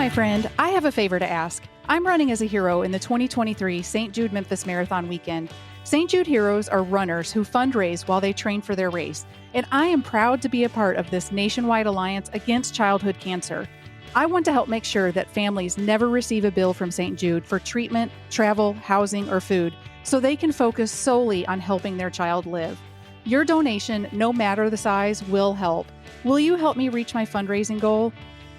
my friend, I have a favor to ask. I'm running as a hero in the 2023 St. Jude Memphis Marathon weekend. St. Jude heroes are runners who fundraise while they train for their race, and I am proud to be a part of this nationwide alliance against childhood cancer. I want to help make sure that families never receive a bill from St. Jude for treatment, travel, housing, or food, so they can focus solely on helping their child live. Your donation, no matter the size, will help. Will you help me reach my fundraising goal?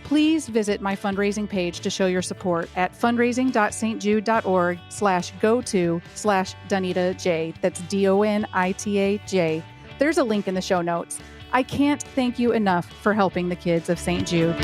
Please visit my fundraising page to show your support at fundraising.stjude.org/go-to/DonitaJ. That's DONITAJ. There's a link in the show notes. I can't thank you enough for helping the kids of St. Jude.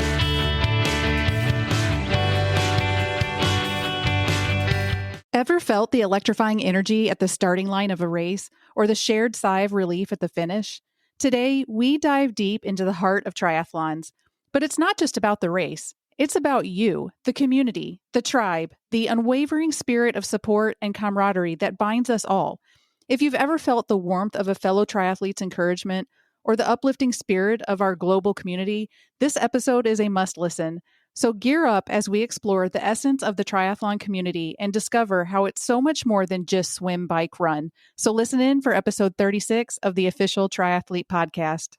Ever felt the electrifying energy at the starting line of a race or the shared sigh of relief at the finish? Today, we dive deep into the heart of triathlons. But it's not just about the race. It's about you, the community, the tribe, the unwavering spirit of support and camaraderie that binds us all. If you've ever felt the warmth of a fellow triathlete's encouragement or the uplifting spirit of our global community, this episode is a must listen. So gear up as we explore the essence of the triathlon community and discover how it's so much more than just swim, bike, run. So listen in for episode 36 of the Official Triathlete Podcast.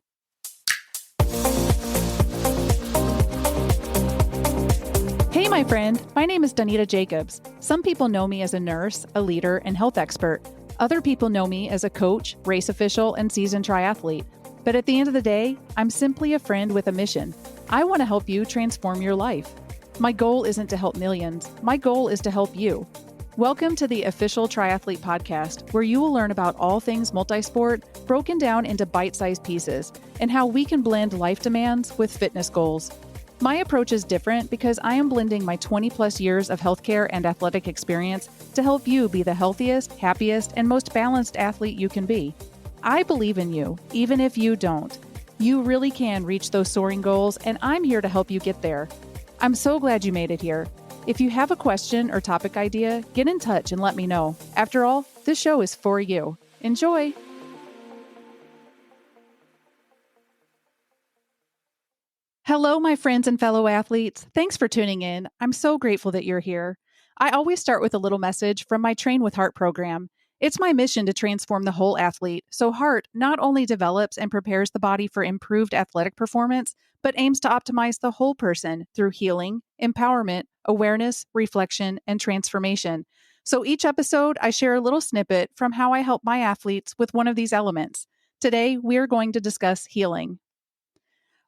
Hey, my friend. My name is Donita Jacobs. Some people know me as a nurse, a leader, and health expert. Other people know me as a coach, race official, and seasoned triathlete. But at the end of the day, I'm simply a friend with a mission. I want to help you transform your life. My goal isn't to help millions. My goal is to help you. Welcome to the Official Triathlete Podcast, where you will learn about all things multisport, broken down into bite-sized pieces, and how we can blend life demands with fitness goals. My approach is different because I am blending my 20-plus years of healthcare and athletic experience to help you be the healthiest, happiest, and most balanced athlete you can be. I believe in you, even if you don't. You really can reach those soaring goals, and I'm here to help you get there. I'm so glad you made it here. If you have a question or topic idea, get in touch and let me know. After all, this show is for you. Enjoy! Hello, my friends and fellow athletes. Thanks for tuning in. I'm so grateful that you're here. I always start with a little message from my Train with Heart program. It's my mission to transform the whole athlete, so Heart not only develops and prepares the body for improved athletic performance, but aims to optimize the whole person through healing, empowerment, awareness, reflection, and transformation. So each episode, I share a little snippet from how I help my athletes with one of these elements. Today, we are going to discuss healing.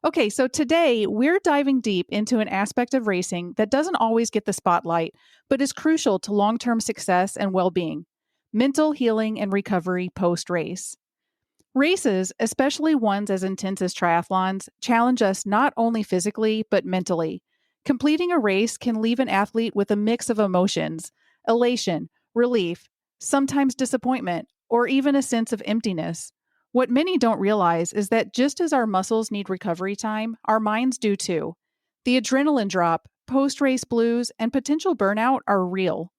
Okay, so today we're diving deep into an aspect of racing that doesn't always get the spotlight, but is crucial to long-term success and well-being: mental healing and recovery post-race. Races, especially ones as intense as triathlons, challenge us not only physically, but mentally. Completing a race can leave an athlete with a mix of emotions: elation, relief, sometimes disappointment, or even a sense of emptiness. What many don't realize is that just as our muscles need recovery time, our minds do too. The adrenaline drop, post-race blues, and potential burnout are real.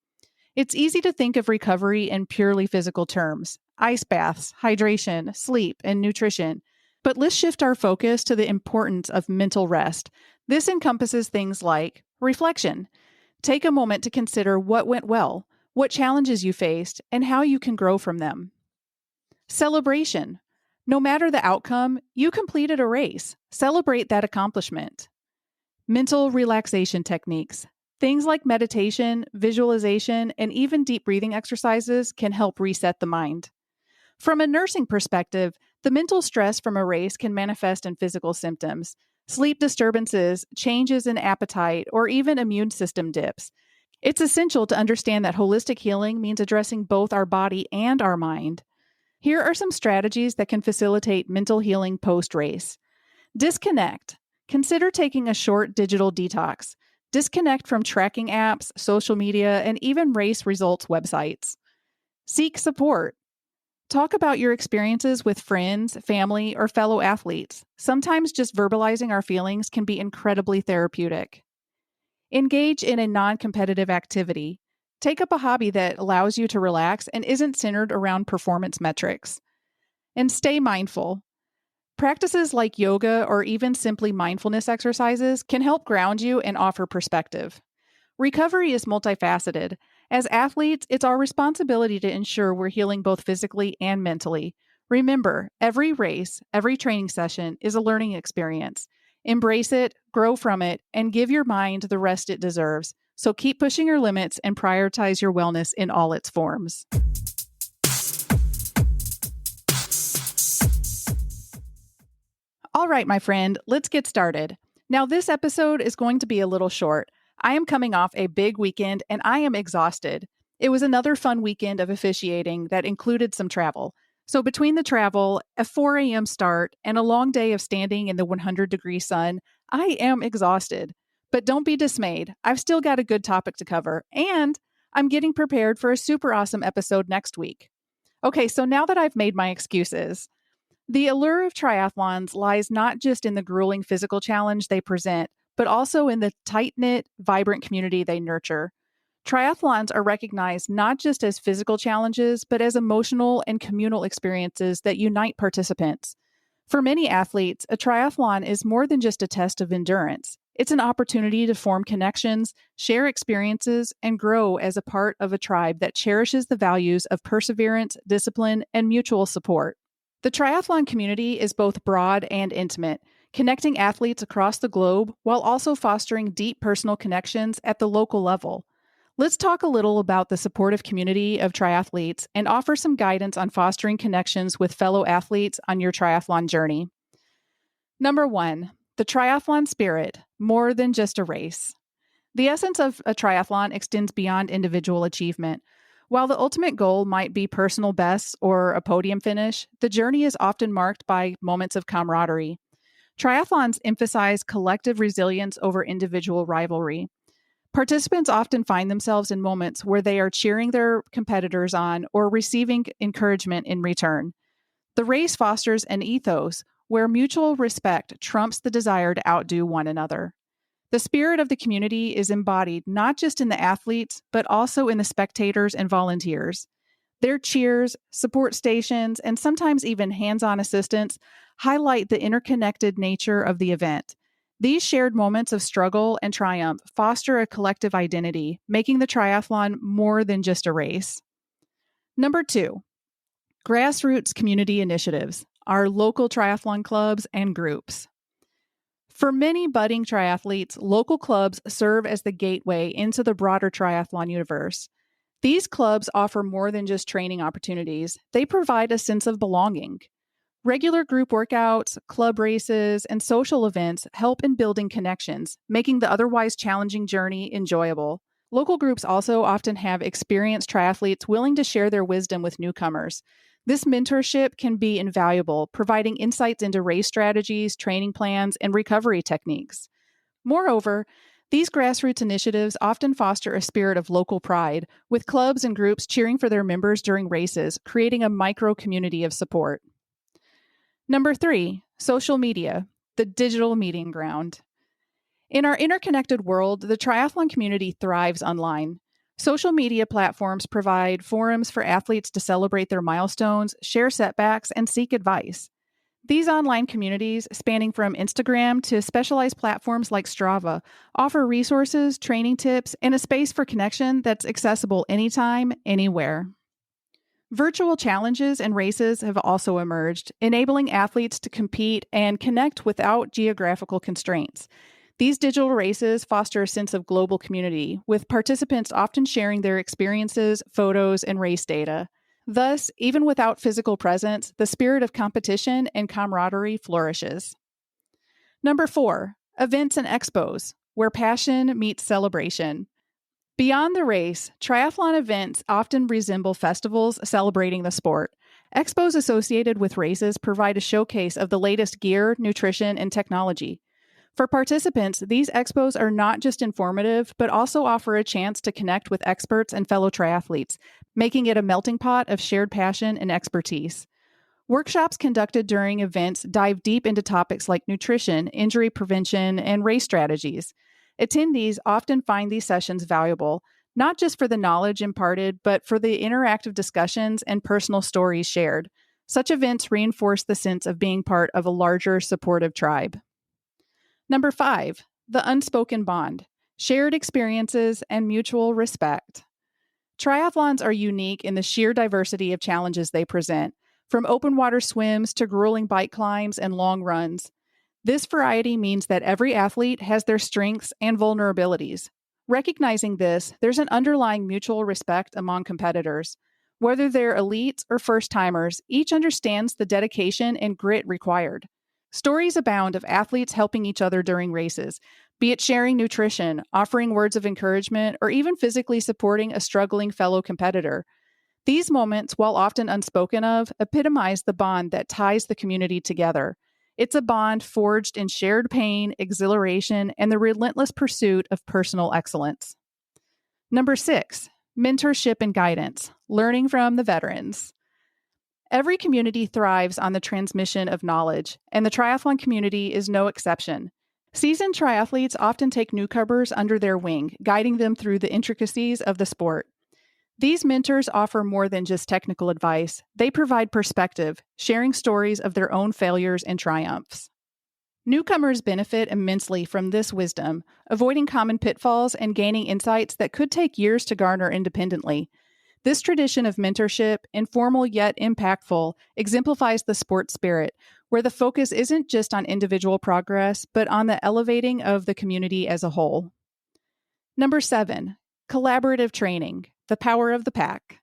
It's easy to think of recovery in purely physical terms: ice baths, hydration, sleep, and nutrition. But let's shift our focus to the importance of mental rest. This encompasses things like reflection. Take a moment to consider what went well, what challenges you faced, and how you can grow from them. Celebration. No matter the outcome, you completed a race. Celebrate that accomplishment. Mental relaxation techniques. Things like meditation, visualization, and even deep breathing exercises can help reset the mind. From a nursing perspective, the mental stress from a race can manifest in physical symptoms: sleep disturbances, changes in appetite, or even immune system dips. It's essential to understand that holistic healing means addressing both our body and our mind. Here are some strategies that can facilitate mental healing post-race. Disconnect. Consider taking a short digital detox. Disconnect from tracking apps, social media, and even race results websites. Seek support. Talk about your experiences with friends, family, or fellow athletes. Sometimes just verbalizing our feelings can be incredibly therapeutic. Engage in a non-competitive activity. Take up a hobby that allows you to relax and isn't centered around performance metrics. And stay mindful. Practices like yoga or even simply mindfulness exercises can help ground you and offer perspective. Recovery is multifaceted. As athletes, it's our responsibility to ensure we're healing both physically and mentally. Remember, every race, every training session is a learning experience. Embrace it, grow from it, and give your mind the rest it deserves. So keep pushing your limits and prioritize your wellness in all its forms. All right, my friend, let's get started. Now, this episode is going to be a little short. I am coming off a big weekend and I am exhausted. It was another fun weekend of officiating that included some travel. So, between the travel, a 4 a.m. start, and a long day of standing in the 100-degree sun, I am exhausted. But don't be dismayed. I've still got a good topic to cover, and I'm getting prepared for a super awesome episode next week. Okay, so now that I've made my excuses, the allure of triathlons lies not just in the grueling physical challenge they present, but also in the tight knit, vibrant community they nurture. Triathlons are recognized not just as physical challenges, but as emotional and communal experiences that unite participants. For many athletes, a triathlon is more than just a test of endurance. It's an opportunity to form connections, share experiences, and grow as a part of a tribe that cherishes the values of perseverance, discipline, and mutual support. The triathlon community is both broad and intimate, connecting athletes across the globe while also fostering deep personal connections at the local level. Let's talk a little about the supportive community of triathletes and offer some guidance on fostering connections with fellow athletes on your triathlon journey. Number 1, the triathlon spirit, more than just a race. The essence of a triathlon extends beyond individual achievement. While the ultimate goal might be personal bests or a podium finish, the journey is often marked by moments of camaraderie. Triathlons emphasize collective resilience over individual rivalry. Participants often find themselves in moments where they are cheering their competitors on or receiving encouragement in return. The race fosters an ethos where mutual respect trumps the desire to outdo one another. The spirit of the community is embodied not just in the athletes, but also in the spectators and volunteers. Their cheers, support stations, and sometimes even hands-on assistance highlight the interconnected nature of the event. These shared moments of struggle and triumph foster a collective identity, making the triathlon more than just a race. Number 2, grassroots community initiatives, our local triathlon clubs and groups. For many budding triathletes, local clubs serve as the gateway into the broader triathlon universe. These clubs offer more than just training opportunities. They provide a sense of belonging. Regular group workouts, club races, and social events help in building connections, making the otherwise challenging journey enjoyable. Local groups also often have experienced triathletes willing to share their wisdom with newcomers. This mentorship can be invaluable, providing insights into race strategies, training plans, and recovery techniques. Moreover, these grassroots initiatives often foster a spirit of local pride, with clubs and groups cheering for their members during races, creating a micro community of support. Number 3, social media, the digital meeting ground. In our interconnected world, the triathlon community thrives online. Social media platforms provide forums for athletes to celebrate their milestones, share setbacks, and seek advice. These online communities, spanning from Instagram to specialized platforms like Strava, offer resources, training tips, and a space for connection that's accessible anytime, anywhere. Virtual challenges and races have also emerged, enabling athletes to compete and connect without geographical constraints. These digital races foster a sense of global community, with participants often sharing their experiences, photos, and race data. Thus, even without physical presence, the spirit of competition and camaraderie flourishes. Number 4, events and expos, where passion meets celebration. Beyond the race, triathlon events often resemble festivals celebrating the sport. Expos associated with races provide a showcase of the latest gear, nutrition, and technology. For participants, these expos are not just informative, but also offer a chance to connect with experts and fellow triathletes, making it a melting pot of shared passion and expertise. Workshops conducted during events dive deep into topics like nutrition, injury prevention, and race strategies. Attendees often find these sessions valuable, not just for the knowledge imparted, but for the interactive discussions and personal stories shared. Such events reinforce the sense of being part of a larger supportive tribe. Number 5, the unspoken bond, shared experiences and mutual respect. Triathlons are unique in the sheer diversity of challenges they present, from open water swims to grueling bike climbs and long runs. This variety means that every athlete has their strengths and vulnerabilities. Recognizing this, there's an underlying mutual respect among competitors. Whether they're elites or first timers, each understands the dedication and grit required. Stories abound of athletes helping each other during races, be it sharing nutrition, offering words of encouragement, or even physically supporting a struggling fellow competitor. These moments, while often unspoken of, epitomize the bond that ties the community together. It's a bond forged in shared pain, exhilaration, and the relentless pursuit of personal excellence. Number 6, mentorship and guidance, learning from the veterans. Every community thrives on the transmission of knowledge, and the triathlon community is no exception. Seasoned triathletes often take newcomers under their wing, guiding them through the intricacies of the sport. These mentors offer more than just technical advice. They provide perspective, sharing stories of their own failures and triumphs. Newcomers benefit immensely from this wisdom, avoiding common pitfalls and gaining insights that could take years to garner independently. This tradition of mentorship, informal yet impactful, exemplifies the sport spirit, where the focus isn't just on individual progress, but on the elevating of the community as a whole. Number 7, collaborative training, the power of the pack.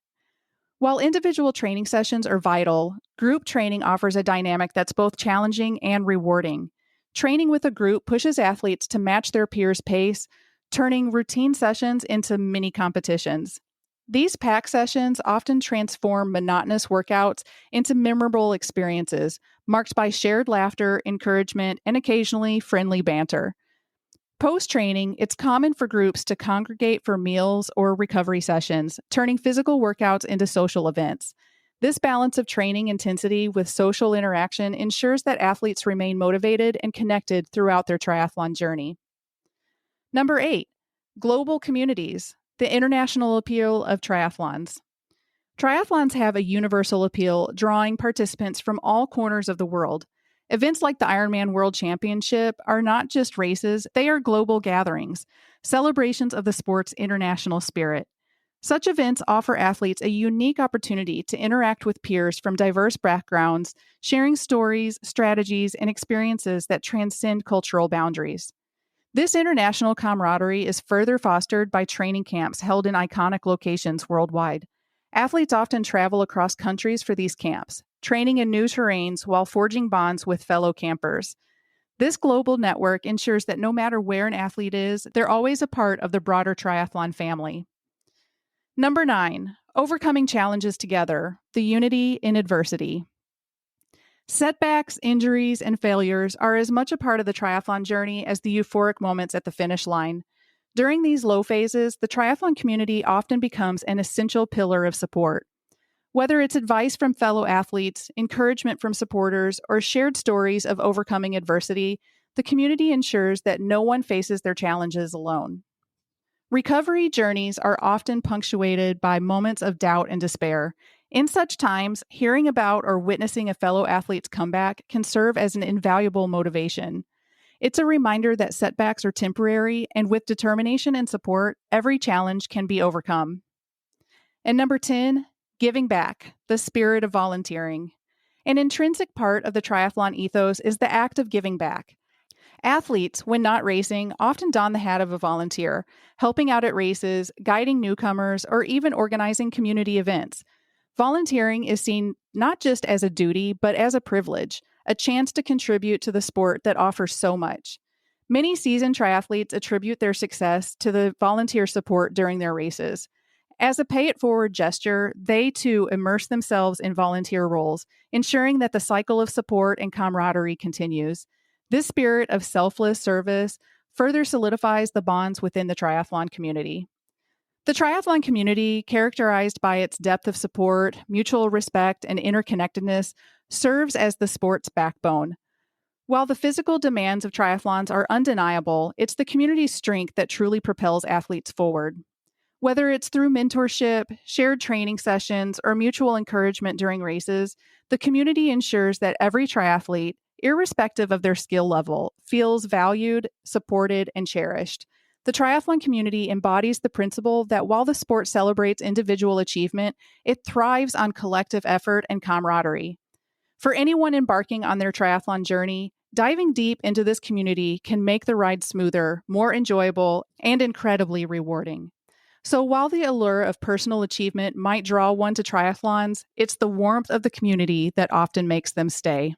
While individual training sessions are vital, group training offers a dynamic that's both challenging and rewarding. Training with a group pushes athletes to match their peers' pace, turning routine sessions into mini competitions. These pack sessions often transform monotonous workouts into memorable experiences, marked by shared laughter, encouragement, and occasionally friendly banter. Post-training, it's common for groups to congregate for meals or recovery sessions, turning physical workouts into social events. This balance of training intensity with social interaction ensures that athletes remain motivated and connected throughout their triathlon journey. Number 8, global communities, the international appeal of triathlons. Triathlons have a universal appeal, drawing participants from all corners of the world. Events like the Ironman World Championship are not just races, they are global gatherings, celebrations of the sport's international spirit. Such events offer athletes a unique opportunity to interact with peers from diverse backgrounds, sharing stories, strategies, and experiences that transcend cultural boundaries. This international camaraderie is further fostered by training camps held in iconic locations worldwide. Athletes often travel across countries for these camps, training in new terrains while forging bonds with fellow campers. This global network ensures that no matter where an athlete is, they're always a part of the broader triathlon family. Number 9, overcoming challenges together, the unity in adversity. Setbacks, injuries, and failures are as much a part of the triathlon journey as the euphoric moments at the finish line. During these low phases, the triathlon community often becomes an essential pillar of support. Whether it's advice from fellow athletes, encouragement from supporters, or shared stories of overcoming adversity, the community ensures that no one faces their challenges alone. Recovery journeys are often punctuated by moments of doubt and despair. In such times, hearing about or witnessing a fellow athlete's comeback can serve as an invaluable motivation. It's a reminder that setbacks are temporary, and with determination and support, every challenge can be overcome. And number 10, giving back, the spirit of volunteering. An intrinsic part of the triathlon ethos is the act of giving back. Athletes, when not racing, often don the hat of a volunteer, helping out at races, guiding newcomers, or even organizing community events. Volunteering is seen not just as a duty, but as a privilege, a chance to contribute to the sport that offers so much. Many seasoned triathletes attribute their success to the volunteer support during their races. As a pay-it-forward gesture, they too immerse themselves in volunteer roles, ensuring that the cycle of support and camaraderie continues. This spirit of selfless service further solidifies the bonds within the triathlon community. The triathlon community, characterized by its depth of support, mutual respect, and interconnectedness, serves as the sport's backbone. While the physical demands of triathlons are undeniable, it's the community's strength that truly propels athletes forward. Whether it's through mentorship, shared training sessions, or mutual encouragement during races, the community ensures that every triathlete, irrespective of their skill level, feels valued, supported, and cherished. The triathlon community embodies the principle that while the sport celebrates individual achievement, it thrives on collective effort and camaraderie. For anyone embarking on their triathlon journey, diving deep into this community can make the ride smoother, more enjoyable, and incredibly rewarding. So while the allure of personal achievement might draw one to triathlons, it's the warmth of the community that often makes them stay.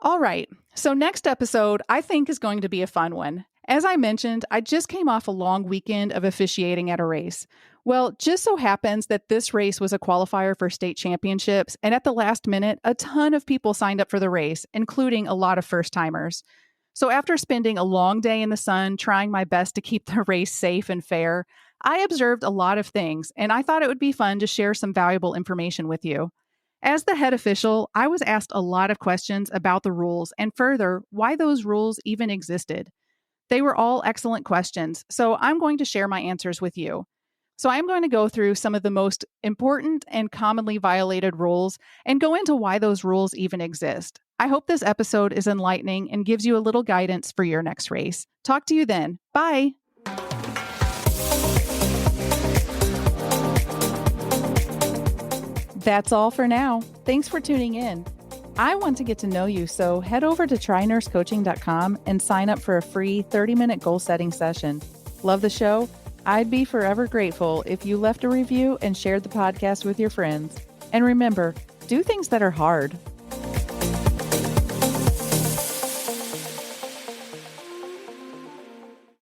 All right, so next episode I think is going to be a fun one. As I mentioned, I just came off a long weekend of officiating at a race. Well, just so happens that this race was a qualifier for state championships, and at the last minute, a ton of people signed up for the race, including a lot of first-timers. So after spending a long day in the sun trying my best to keep the race safe and fair, I observed a lot of things, and I thought it would be fun to share some valuable information with you. As the head official, I was asked a lot of questions about the rules and further, why those rules even existed. They were all excellent questions, so I'm going to share my answers with you. So I'm going to go through some of the most important and commonly violated rules and go into why those rules even exist. I hope this episode is enlightening and gives you a little guidance for your next race. Talk to you then. Bye. That's all for now. Thanks for tuning in. I want to get to know you, so head over to trynursecoaching.com and sign up for a free 30-minute goal-setting session. Love the show? I'd be forever grateful if you left a review and shared the podcast with your friends. And remember, do things that are hard.